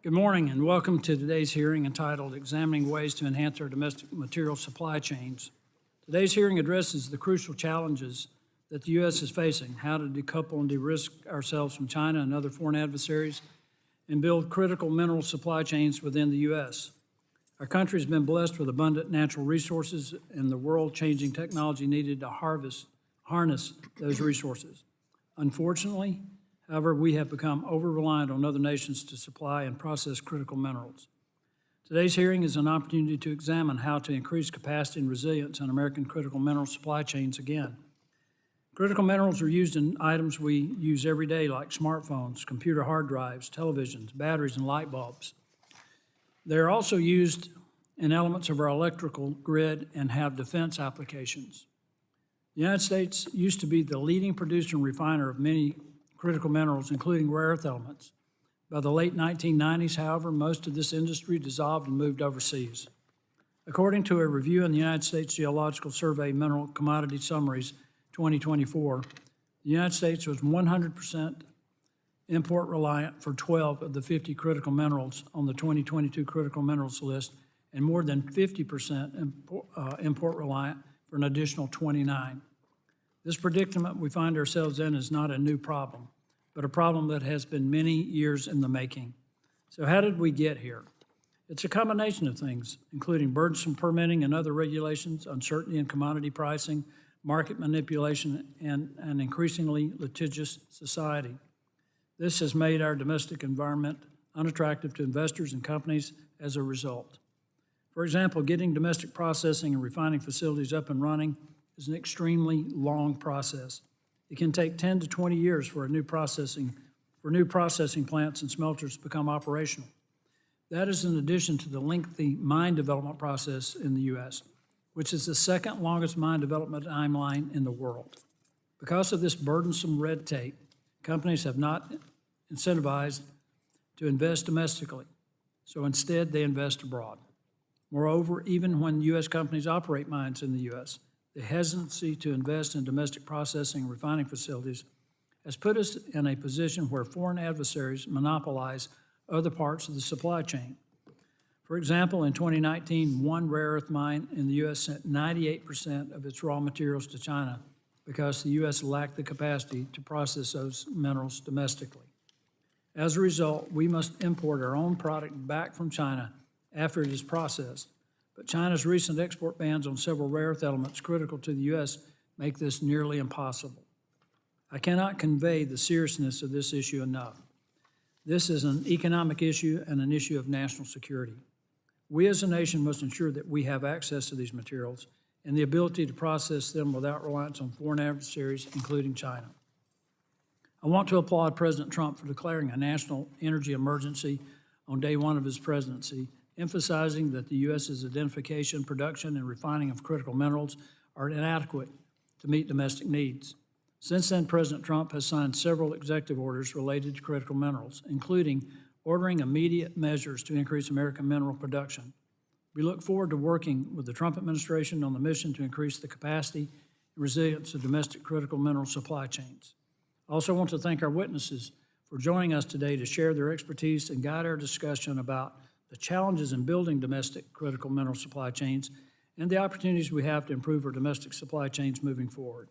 Good morning and welcome to today's hearing entitled Examining Ways to Enhance Our Domestic Material Supply Chains. Today's hearing addresses the crucial challenges that the U.S. is facing, how to decouple and de-risk ourselves from China and other foreign adversaries, and build critical mineral supply chains within the U.S. Our country has been blessed with abundant natural resources and the world-changing technology needed to harness those resources. Unfortunately, however, we have become over-reliant on other nations to supply and process critical minerals. Today's hearing is an opportunity to examine how to increase capacity and resilience in American critical mineral supply chains again. Critical minerals are used in items we use every day like smartphones, computer hard drives, televisions, batteries, and light bulbs. They are also used in elements of our electrical grid and have defense applications. The United States used to be the leading producer and refiner of many critical minerals, including rare earth elements. By the late 1990s, however, most of this industry dissolved and moved overseas. According to a review in the United States Geological Survey Mineral Commodity Summaries 2024, the United States was 100% import reliant for 12 of the 50 critical minerals on the 2022 critical minerals list, and more than 50% import reliant for an additional 29. This predicament we find ourselves in is not a new problem, but a problem that has been many years in the making. So how did we get here? It's a combination of things, including burdensome permitting and other regulations, uncertainty in commodity pricing, market manipulation, and an increasingly litigious society. This has made our domestic environment unattractive to investors and companies as a result. For example, getting domestic processing and refining facilities up and running is an extremely long process. It can take 10 to 20 years for new processing plants and smelters to become operational. That is in addition to the lengthy mine development process in the U.S., which is the second longest mine development timeline in the world. Because of this burdensome red tape, companies have not incentivized to invest domestically, so instead they invest abroad. Moreover, even when U.S. companies operate mines in the U.S., the hesitancy to invest in domestic processing and refining facilities has put us in a position where foreign adversaries monopolize other parts of the supply chain. For example, in 2019, one rare earth mine in the U.S. sent 98% of its raw materials to China because the U.S. lacked the capacity to process those minerals domestically. As a result, we must import our own product back from China after it is processed. But China's recent export bans on several rare earth elements critical to the U.S. make this nearly impossible. I cannot convey the seriousness of this issue enough. This is an economic issue and an issue of national security. We as a nation must ensure that we have access to these materials and the ability to process them without reliance on foreign adversaries, including China. I want to applaud President Trump for declaring a national energy emergency on day one of his presidency, emphasizing that the U.S.'s identification, production, and refining of critical minerals are inadequate to meet domestic needs. Since then, President Trump has signed several executive orders related to critical minerals, including ordering immediate measures to increase American mineral production. We look forward to working with the Trump administration on the mission to increase the capacity and resilience of domestic critical mineral supply chains. I also want to thank our witnesses for joining us today to share their expertise and guide our discussion about the challenges in building domestic critical mineral supply chains and the opportunities we have to improve our domestic supply chains moving forward.